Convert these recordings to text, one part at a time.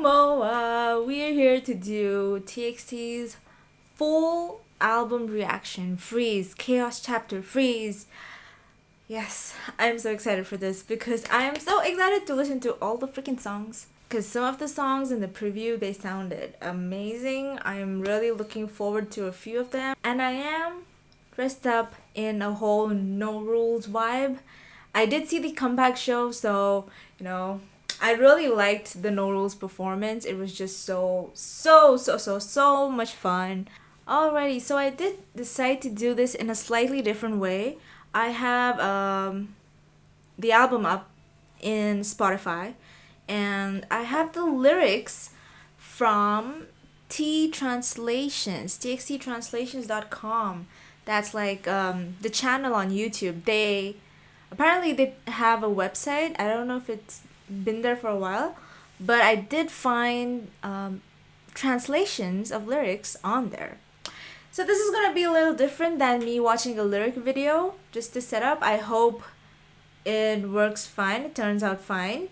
Moa, we're here to do TXT's full album reaction, Freeze, Chaos Chapter Freeze. Yes, I'm so excited for this because I am so excited to listen to all the freaking songs. Because some of the songs in the preview, they sounded amazing. I am really looking forward to a few of them. And I am dressed up in a whole no rules vibe. I did see the comeback show, so, I really liked the No Rules performance. It was just so much fun. Alrighty, so I did decide to do this in a slightly different way. I have the album up in Spotify, and I have the lyrics from TXTtranslations.com. That's like the channel on YouTube. They have a website. I don't know if it's been there for a while, but I did find translations of lyrics on there. So this is gonna be a little different than me watching a lyric video just to set up. I hope it works fine. It turns out fine.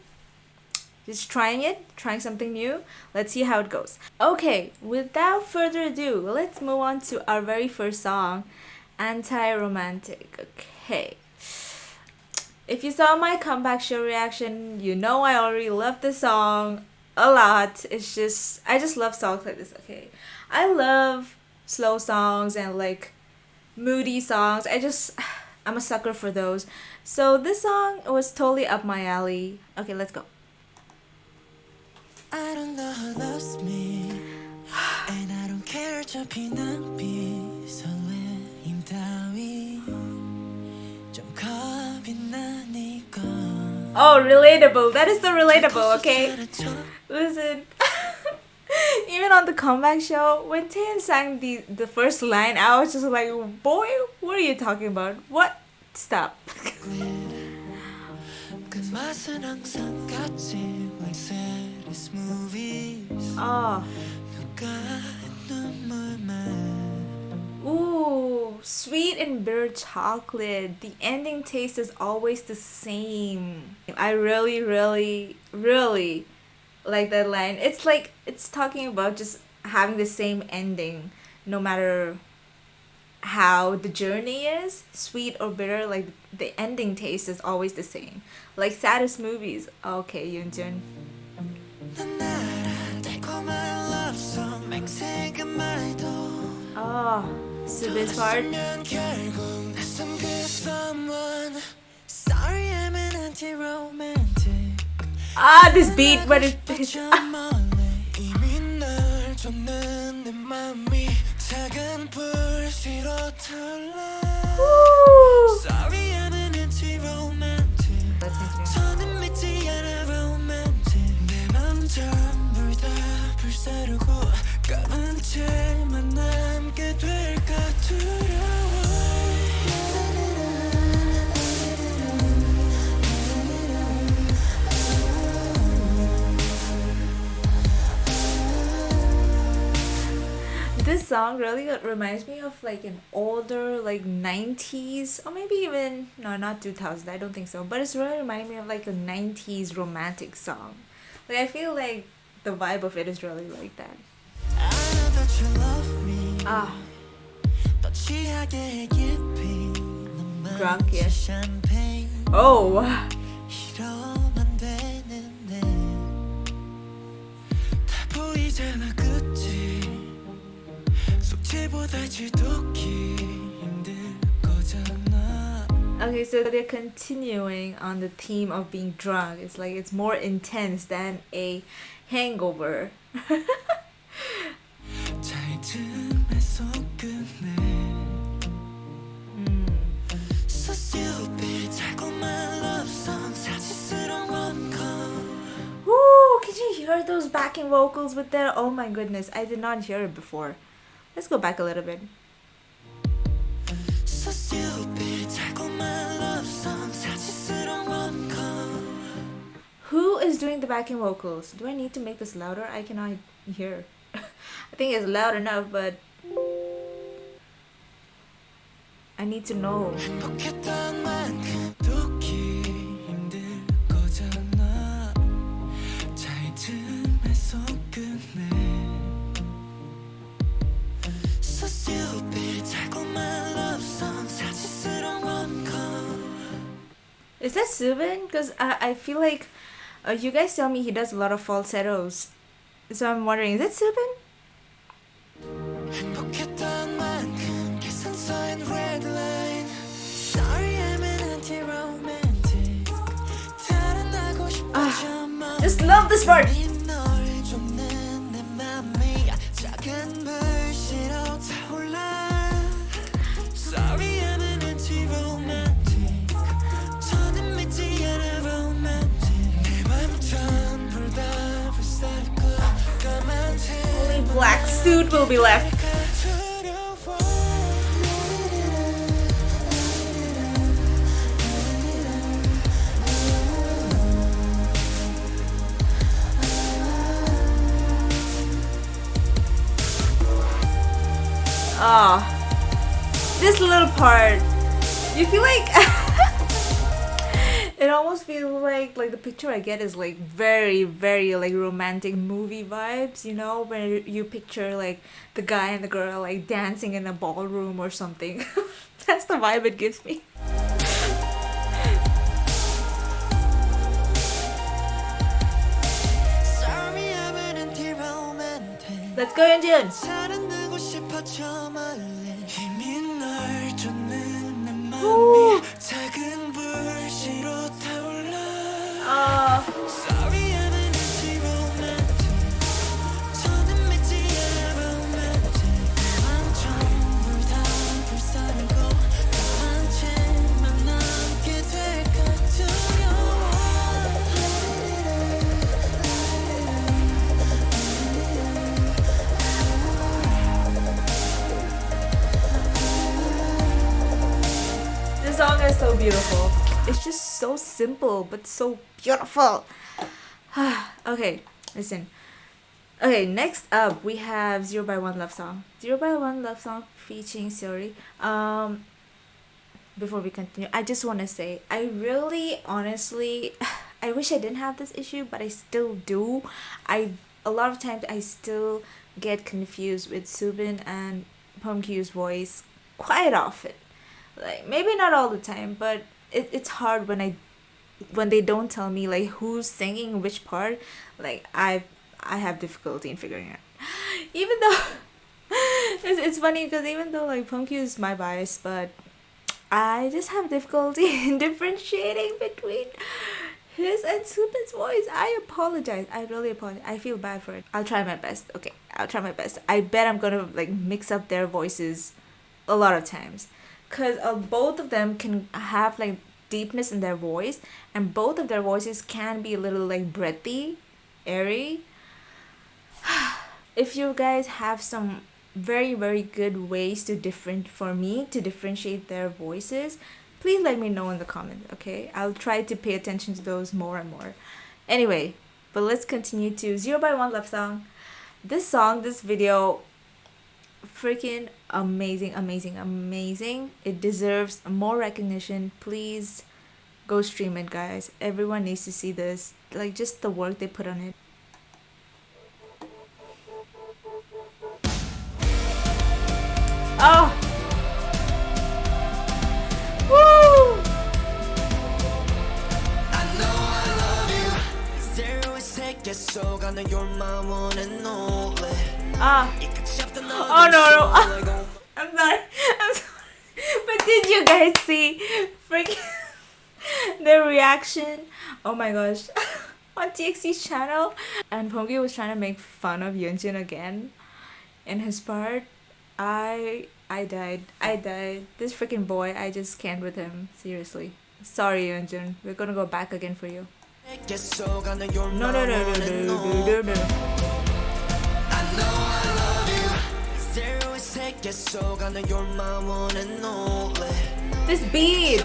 Just trying something new. Let's see how it goes. Okay, without further ado, let's move on to our very first song, Antiromantic. Okay. If you saw my comeback show reaction, you know I already love the song a lot. I just love songs like this, okay? I love slow songs and like moody songs. I'm a sucker for those. So this song was totally up my alley. Okay, let's go. I don't know who loves me and I don't care. Oh, relatable. That is so relatable, okay? Listen. Even on the comeback show, when Taeyeon sang the first line, I was just like, boy, what are you talking about? What? Stop. Oh. Ooh, sweet and bitter chocolate. The ending taste is always the same. I really like that line. It's like it's talking about just having the same ending no matter how the journey is, sweet or bitter, like the ending taste is always the same. Like saddest movies. Okay, Yoonjun. Oh, Subit's part. Ah, this beat, but it's this song really reminds me of like an older like 90s or maybe even not 2000. I don't think so, but it's really reminding me of like a 90s romantic song. Like I feel like the vibe of it is really like that. Ah, drunk, yes. Oh. Okay, so they're continuing on the theme of being drunk. It's like it's more intense than a hangover. Woo! Can you hear those backing vocals with their? Oh my goodness, I did not hear it before. Let's go back a little bit. Who is doing the backing vocals? Do I need to make this louder? I cannot hear. I think it's loud enough, but I need to know. Is that Subin? Because I feel like you guys tell me he does a lot of falsettos. So I'm wondering, is that Subin? 행복했던 만큼 계산서엔 red line. Sorry I'm an anti-romantic. 달아나고 싶어져 Just love this part. 널 쫓는 내 맘이 작은 불씨로 타올라. Sorry I'm an anti-romantic. 저는 믿지 않아 romantic. 내 맘 전부를 다 불살고 까만 Only black suit will be left. Oh, this little part, you feel like it almost feels like the picture I get is like very like romantic movie vibes, you know, where you picture like the guy and the girl like dancing in a ballroom or something. That's the vibe it gives me. Sorry I'm an anti-romantic. Let's go, Yeonjun. 살아나고 싶어 저 멀리 힘이 널 쫓는 내 Ooh. 맘이 작은 불씨로 타올라. Oh, Sorry I'm an anti-romantic. 저는 믿지 않아 romantic. 맘 전부 다 불살고 까만 채만 남게 될까 두려워. this song is so beautiful. It's just so simple but so beautiful. Okay, listen. Okay, next up we have 0 by 1 Love Song. 0 by 1 Love Song featuring Seori. Before we continue, I just want to say I really honestly I wish I didn't have this issue, but I still do. A lot of times I still get confused with Subin and Pyeongkyu's voice quite often. Like maybe not all the time, but it's hard when they don't tell me like who's singing which part. Like I have difficulty in figuring it out. Even though it's funny because even though like Pyeongkyu is my bias, but I just have difficulty in differentiating between his and Subin's voice. I apologize. I really apologize. I feel bad for it. I'll try my best. Okay, I'll try my best. I bet I'm gonna like mix up their voices a lot of times, cause both of them can have like deepness in their voice, and both of their voices can be a little like breathy, airy. If you guys have some very good ways to differentiate their voices, please let me know in the comments. Okay, I'll try to pay attention to those more and more. Anyway, but let's continue to 0 by 1 Love Song. This video, freaking amazing. It deserves more recognition. Please go stream it, guys. Everyone needs to see this, like just the work they put on it. Oh, woo! I know I love you. Zero is take it so I know you're my one and only. Oh no. I'm sorry. But did you guys see freaking the reaction? Oh my gosh. On TXT's channel, and Pyeongkyu was trying to make fun of Yeonjun again in his part. I died. This freaking boy, I just can't with him. Seriously. Sorry, Yeonjun. We're gonna go back again for you. No. This beat.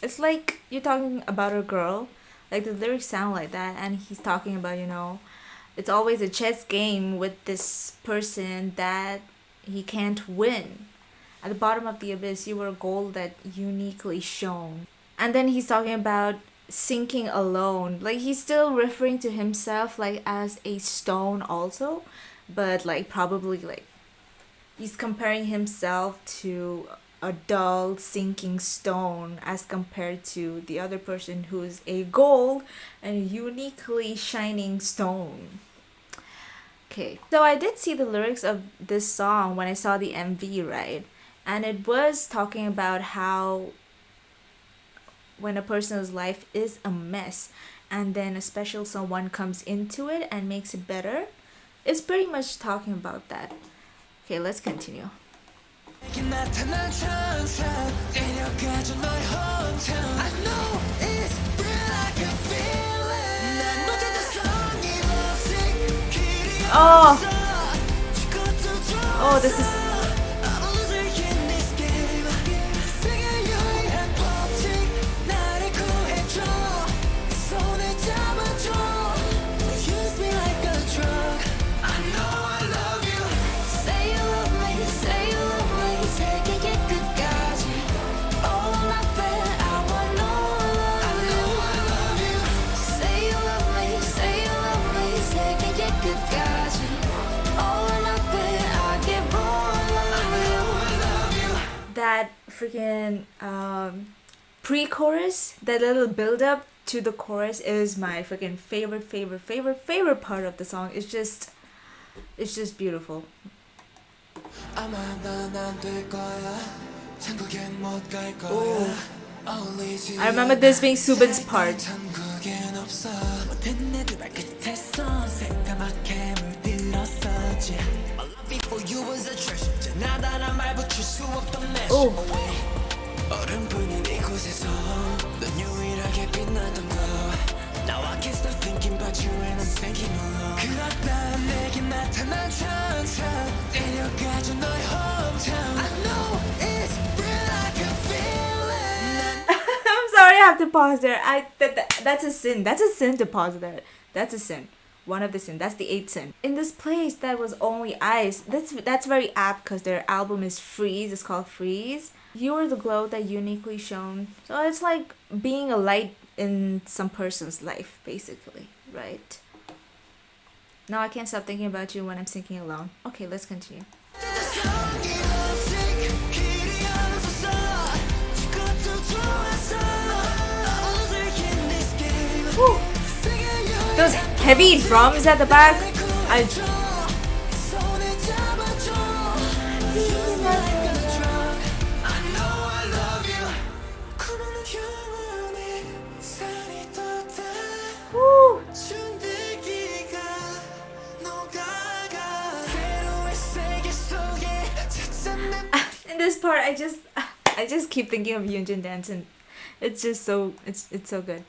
It's like you're talking about a girl, like the lyrics sound like that, and he's talking about, it's always a chess game with this person that he can't win. At the bottom of the abyss, you were gold that uniquely shone. And then he's talking about sinking alone. Like he's still referring to himself like as a stone also, but like probably like he's comparing himself to a dull sinking stone as compared to the other person who's a gold and uniquely shining stone. Okay, so I did see the lyrics of this song when I saw the MV, right? And it was talking about how when a person's life is a mess and then a special someone comes into it and makes it better, it's pretty much talking about that. Okay, let's continue. Oh, oh, this is. That freaking pre-chorus, that little build-up to the chorus is my freaking favorite part of the song. It's just beautiful. Ooh. I remember this being Subin's part. Oh. I'm sorry, I have to pause there. That's a sin. That's a sin to pause there. That's a sin. One of the sin. That's the 8th sin. In this place that was only ice. That's very apt because their album is Freeze. It's called Freeze. You were the glow that uniquely shone. So it's like being a light in some person's life, basically, right? Now I can't stop thinking about you when I'm sinking alone. Okay, let's continue. Woo. Those heavy drums at the back. Woo. In this part, I just keep thinking of Yoonjin dancing. It's just so it's so good.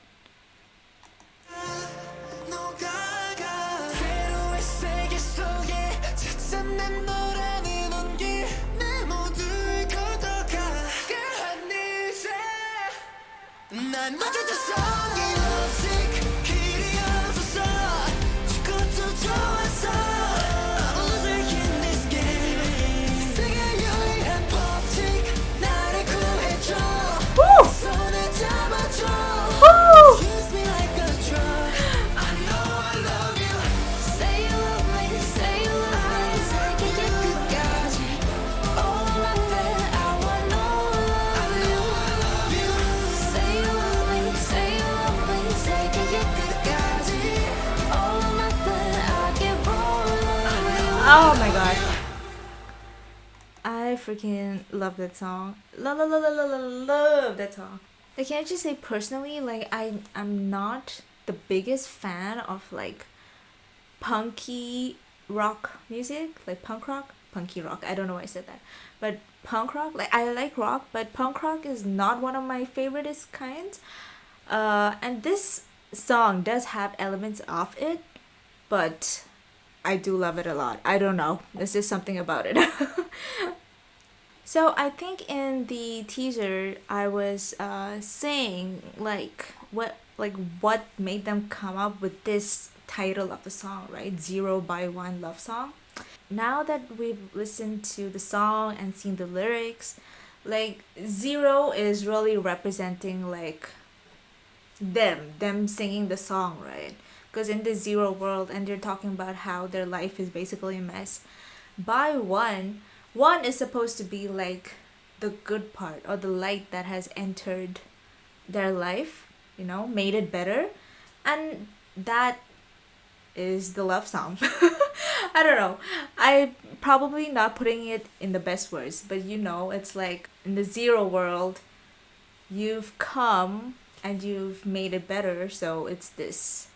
Oh my gosh. I freaking love that song. Love that song. Like, can I just say personally, like I'm not the biggest fan of like punky rock music, like punk rock, punky rock. I don't know why I said that. But punk rock, like I like rock, but punk rock is not one of my favoriteest kinds. And this song does have elements of it, but I do love it a lot. I don't know. There's just something about it. So I think in the teaser I was saying like what made them come up with this title of the song, right? 0 by 1 love song. now that we've listened to the song and seen the lyrics, like Zero is really representing like them singing the song, right? Because in the Zero world, and they're talking about how their life is basically a mess. By one is supposed to be like the good part or the light that has entered their life, made it better. And that is the love song. I don't know. I probably not putting it in the best words, but it's like in the Zero world, you've come and you've made it better, so it's this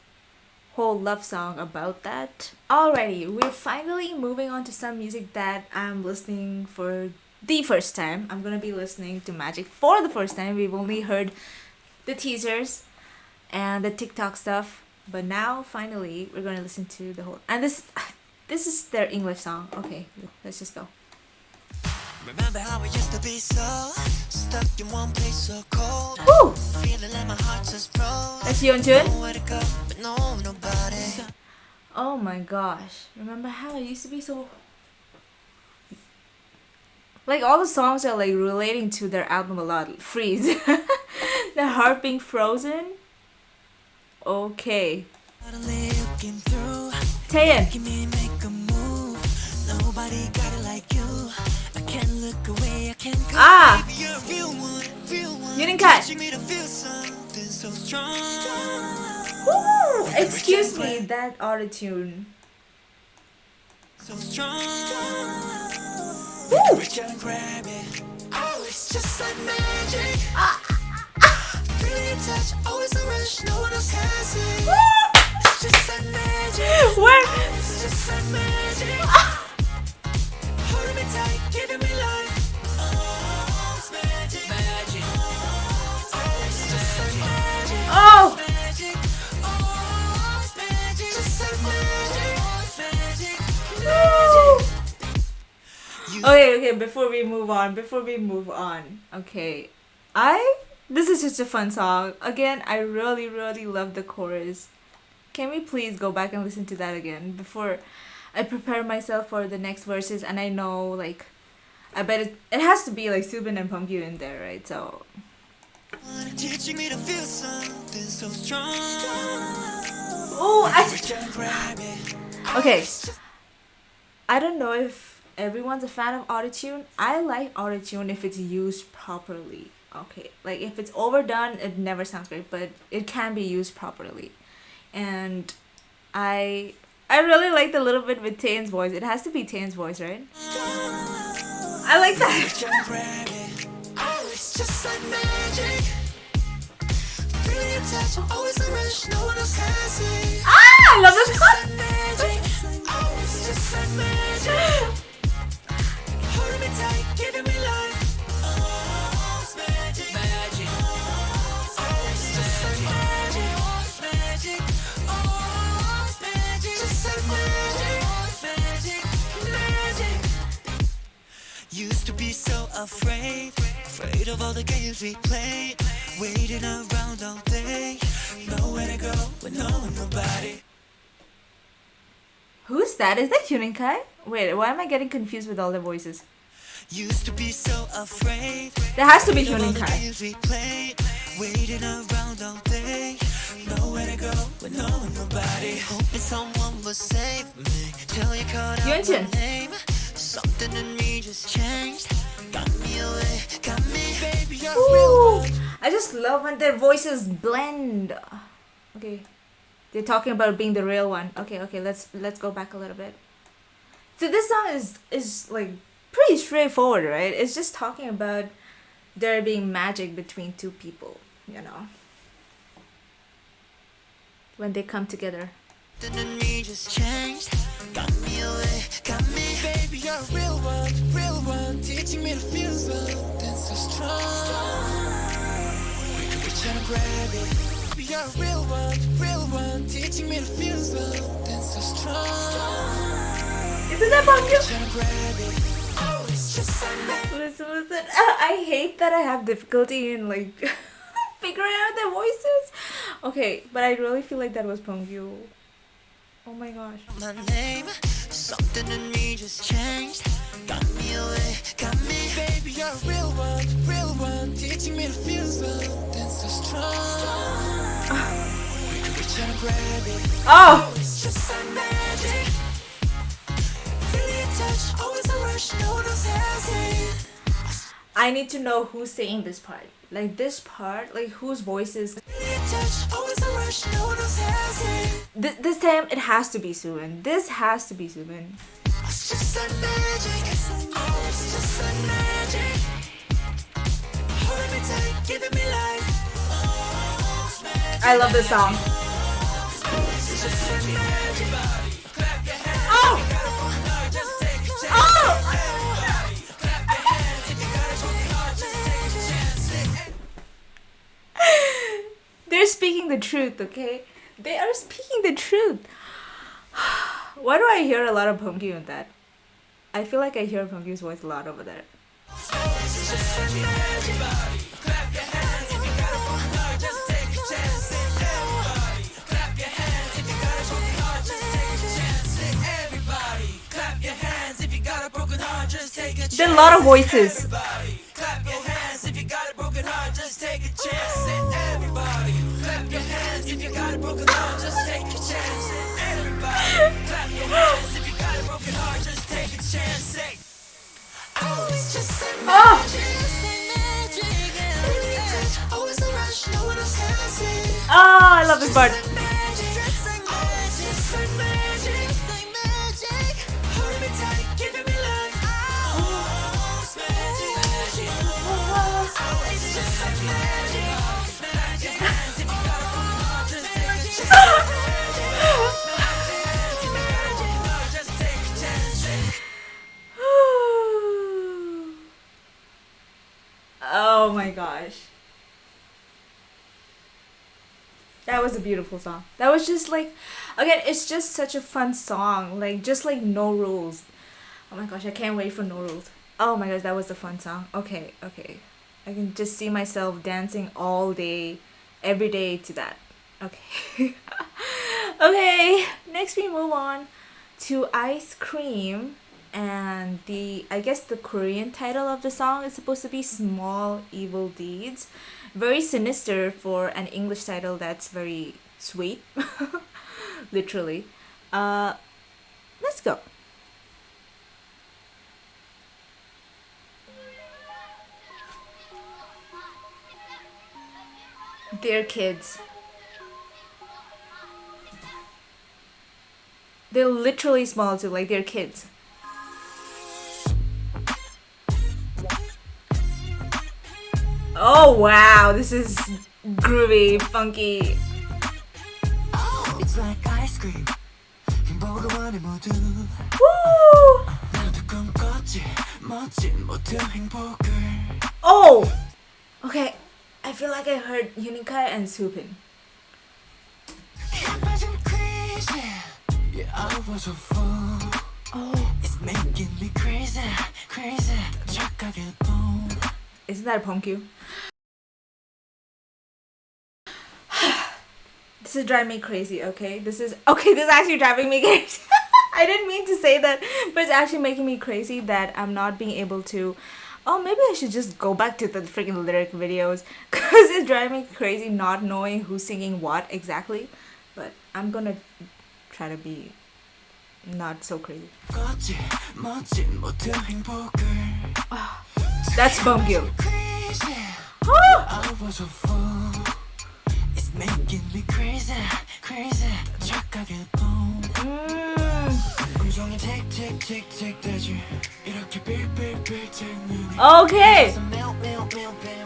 whole love song about that. Alrighty, we're finally moving on to some music that I'm listening for the first time. I'm gonna be listening to Magic for the first time. We've only heard the teasers and the TikTok stuff, but now finally we're gonna listen to the whole. And this is their English song. Okay, let's just go. Remember how we used to be so stuck in one place so cold. Woo! Feeling like my heart just froze. That's Yeonjun. Nowhere to go, but no nobody. Oh my gosh. Remember how I used to be so. Like all the songs are like relating to their album a lot. Freeze. The heart being frozen. Okay. Taeyeon. Give me make a move. Nobody got it like you. I can't look away. I can't go. Ah! Baby, you're a real one, real one. Yuninkai. Teaching me to feel something so strong. Woo! Excuse me, that autotune. So strong. Woo! Reach out and grab it. Oh, it's just like magic. Feeling your touch, always a rush. No one else has it. It's just like magic. Where? It's just like magic. Holding me tight, giving me life. Oh, it's magic. Magic. Oh, it's just like magic. Oh! Magic. Oh, it's magic. Just like magic. Oh, it's magic. Woo! Okay, before we move on. Okay. This is just a fun song. Again, I really, really love the chorus. Can we please go back and listen to that again before I prepare myself for the next verses? And I know, like, I bet it has to be like Subin and Pyeongkyu in there, right? So. Teaching me to feel something so strong. Oh, Reach out and grab it. Okay. I don't know if everyone's a fan of autotune. I like autotune if it's used properly. Okay, like if it's overdone, it never sounds great, but it can be used properly. And I really like the little bit with Taeyeon's voice. It has to be Taeyeon's voice, right? I like that. Reach out and grab it. Oh, it's just like magic. Feeling your touch, always a rush. No one else has it. Ah, I love this Just one. like magic. Oh, it's just like magic. Holding me tight, giving me life. Oh, it's magic. Magic. Oh, it's just like magic. Oh, it's magic. Oh, it's magic. Just like magic. Oh, it's magic. Magic. Used to be so afraid of all the games we played. Waiting around all day. Nowhere to go with no one, nobody. Who's that? Is that Yuninkai? Wait, why am I getting confused with all the voices? Used to be so afraid. There has to be of all the Yuninkai. games we played. Waiting around all day. Nowhere to go with no one, nobody. Hoping someone will save me. Till you called out my Yeonjun. name. Something in me just changed. Got me away, got me, baby, you're real Ooh, I just love when their voices blend. Okay, they're talking about being the real one. Okay, let's go back a little bit. So this song is like pretty straightforward, right? It's just talking about there being magic between two people, when they come together. Something in me just changed. Got me away, got me, baby, you're a real one, teaching me to feel something so strong. We can reach out and grab it. Baby, you're a real one, teaching me to feel something so strong. Isn't that Pyeongkyu? Reach out and grab it. Oh, it's just like magic. Listen. I hate that I have difficulty in like figuring out their voices. Okay, but I really feel like that was Pyeongkyu. Oh my gosh. My name, Something in me just changed. Got me away, got me. Baby, you're a real one, teaching me to feel something so strong. We could reach out and grab it. Oh! It's just like magic. Feel your touch, always a rush, no one else has it. I need to know who's saying this part. Like this part, like whose voice is. Feel your touch, always a rush, no one else has it. This time it has to be Suwon. This has to be Suwon. It's just like magic. Oh, it's just like magic. Holding me tight, giving me life. Oh, it's magic. I love this song. It's just like magic. Clap your hands. Oh! Just take a chance. Oh! Everybody, clap your hands. If you gotta work hard, just take a chance. They're speaking the truth, okay? They are speaking the truth. Why do I hear a lot of Pyeongkyu in that? I feel like I hear Pyeongkyu's voice a lot over there. It's just like magic. Clap your hands. If you gotta work hard, just take a chance. Everybody, clap your hands. If you gotta work hard, just take a chance. Everybody, clap your hands. If you got a broken heart, just take a chance. There are a lot of voices. Everybody, clap your hands. If you got a broken heart, just take a chance. Everybody, clap your hands. If you got a broken heart, just take a chance. Everybody, clap your hands. If you got a broken heart, just take a chance. Oh, it's just like magic. Always a rush, no one else has it. Oh, I love this part. Magic, just like magic. Holding me tight, giving me life. Oh, it's magic. Oh, it's just like magic. Clap your hands if you got a broken heart, just take a chance. Just take a chance. Oh my gosh. That was a beautiful song. That was just like, again, it's just such a fun song. Like, just like No Rules. Oh my gosh, I can't wait for No Rules. Oh my gosh, that was a fun song. Okay. I can just see myself dancing all day, every day to that. Okay. Okay, next we move on to Ice Cream. And I guess the Korean title of the song is supposed to be Small Evil Deeds. Very sinister for an English title that's very sweet. Literally. Let's go. They're kids. They're literally small too, like they're kids. Oh wow, this is groovy, funky. It's like ice cream. 행복을 원해 모두. Woo! 나도 꿈꿨지 멋진 모든 행복을. Oh! Okay, I feel like I heard Unikai and Soopin. 빠진 crazy. Yeah, I was a fool. Oh, It's making me crazy, crazy. 착하게 boom. isn't that a Pyeongkyu? This is driving me crazy, okay? This is actually driving me crazy. I didn't mean to say that, but it's actually making me crazy that I'm not being able to. Oh, maybe I should just go back to the freaking lyric videos because it's driving me crazy not knowing who's singing what exactly. But I'm gonna try to be not so crazy. 걷지 멋진 모든 행복을. That's Pyeongkyu. Crazy. Oh! I was a fool. It's making me crazy, crazy. 착하게 boom. 음성이 틱틱틱틱 되지. 이렇게 빌빌빌 튀는. Okay, Melt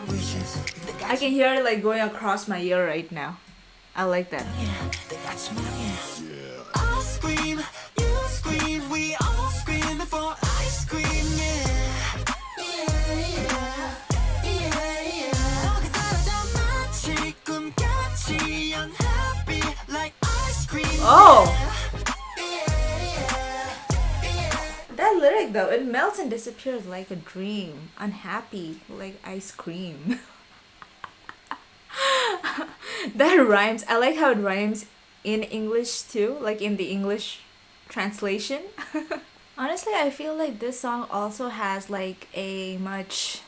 wishes. I can hear it like going across my ear right now. I like that. I scream, you scream, we all scream for ice cream. 너가 사라져 마치 꿈같이 unhappy like ice cream. Oh! That lyric though, it melts and disappears like a dream. Unhappy, like ice cream. That rhymes. I like how it rhymes in English too, like in the English Translation. Honestly, I feel like this song also has like a much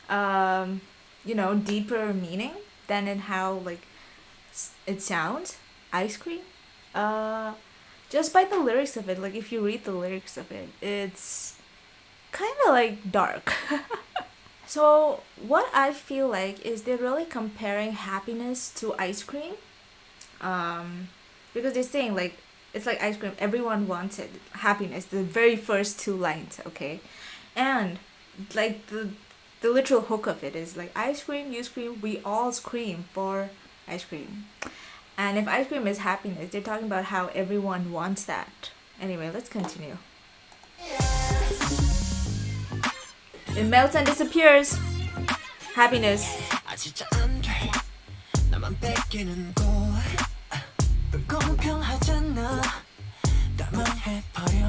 deeper meaning than in how like it sounds. Ice cream. Uh just by the lyrics of it, like if you read the lyrics of it, it's kind of like dark. So, what I feel like is they're really comparing happiness to ice cream. Because they're saying like it's like ice cream, everyone wants it. Happiness, the very first two lines, okay? And like the literal hook of it is like ice cream, you scream, we all scream for ice cream. And if ice cream is happiness, they're talking about how everyone wants that. Anyway, let's continue. It melts and disappears. Happiness. 아 진짜 안 돼. 나만 뺏기는 거 불공평하잖아. 나만 해버려.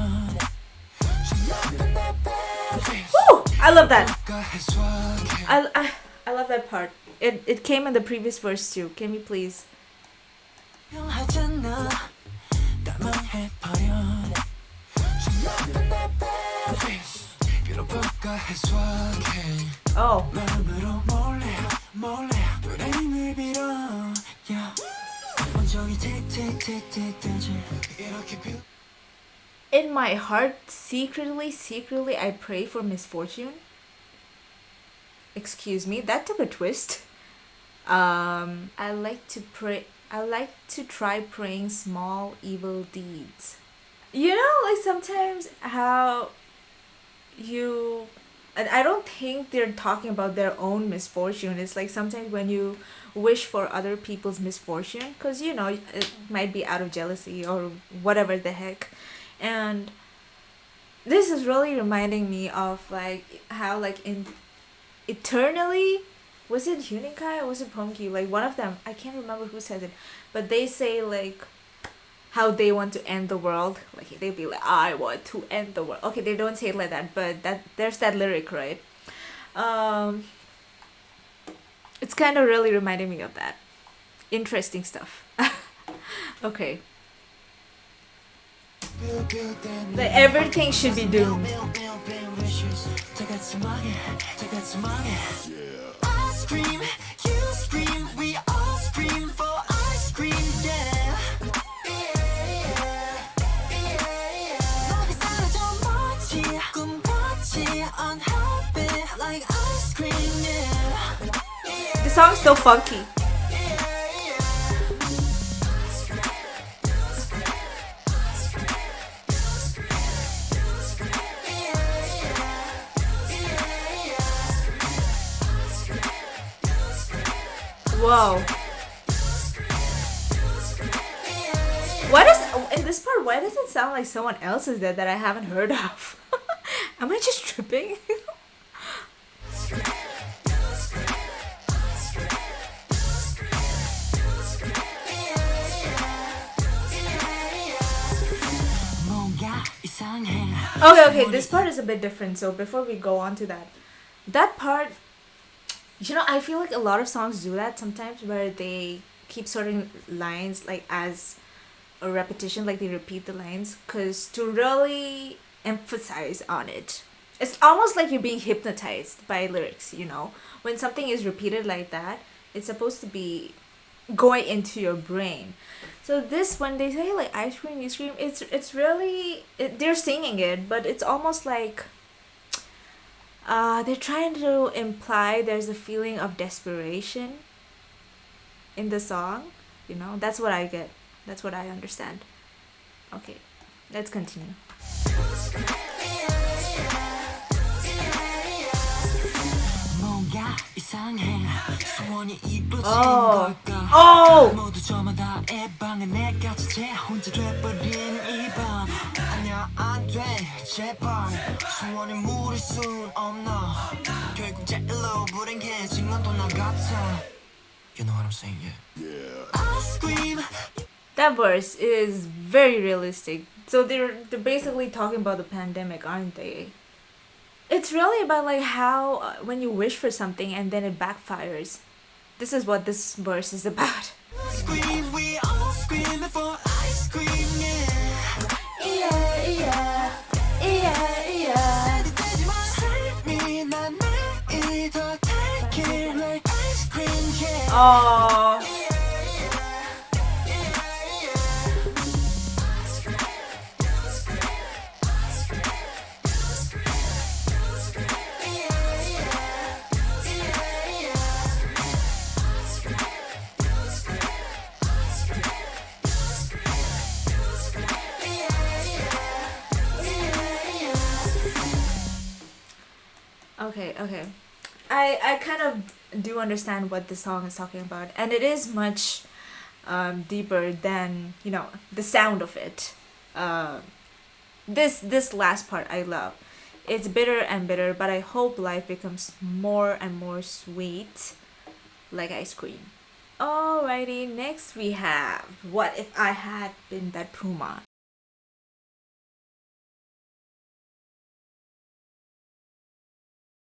Woo! I love that. I love that part. It came in the previous verse too. Can we please? 평하잖아. 나만 해버려. 빌어볼까 해소하게. Oh. 마음으로 몰래 몰래 너의 힘을 빌어. 온종일 틱틱틱틱 되지. 이렇게 빌. In my heart, secretly, I pray for misfortune. Excuse me, that took a twist. I like to pray. I like to try praying small evil deeds. You know, like sometimes how you. And I don't think they're talking about their own misfortune. It's like sometimes when you wish for other people's misfortune, because you know, it might be out of jealousy or whatever the heck. And this is really reminding me of like how like in Eternally, was it Huninkai or was it Pongki? Like one of them, I can't remember who says it, but they say like how they want to end the world. Like they'd be like, I want to end the world. Okay, they don't say it like that, but that there's that lyric, right? It's kind of really reminding me of that. Interesting stuff. Okay. Like everything should be doomed. I scream, you scream, we all scream for ice cream, yeah. 너가 사라져 멀지, 꿈같이 unhappy like ice cream, yeah. The song's so funky. Whoa. Why does in this part? Why does it sound like someone else is there that I haven't heard of? Am I just tripping? Okay, this part is a bit different. So before we go on to that part, you know, I feel like a lot of songs do that sometimes where they keep certain lines like as a repetition, like they repeat the lines because to really emphasize on it. It's almost like you're being hypnotized by lyrics, you know. When something is repeated like that, it's supposed to be going into your brain. So this, when they say like ice cream, you scream, it's really they're singing it, but it's almost like they're trying to imply there's a feeling of desperation in the song. You know, that's what I get. That's what I understand. Okay, let's continue. Oh. Oh. You know what I'm saying, yeah. That verse is very realistic. So they're basically talking about the pandemic, aren't they? It's really about like how when you wish for something and then it backfires. This is what this verse is about. Scream, we all scream for ice cream, yeah. Oh. Okay, okay. I kind of do understand what the song is talking about, and it is much deeper than the sound of it. Uh, this last part I love. It's bitter and bitter, but I hope life becomes more and more sweet, like ice cream. Alrighty, next we have What If I Had Been That Puma.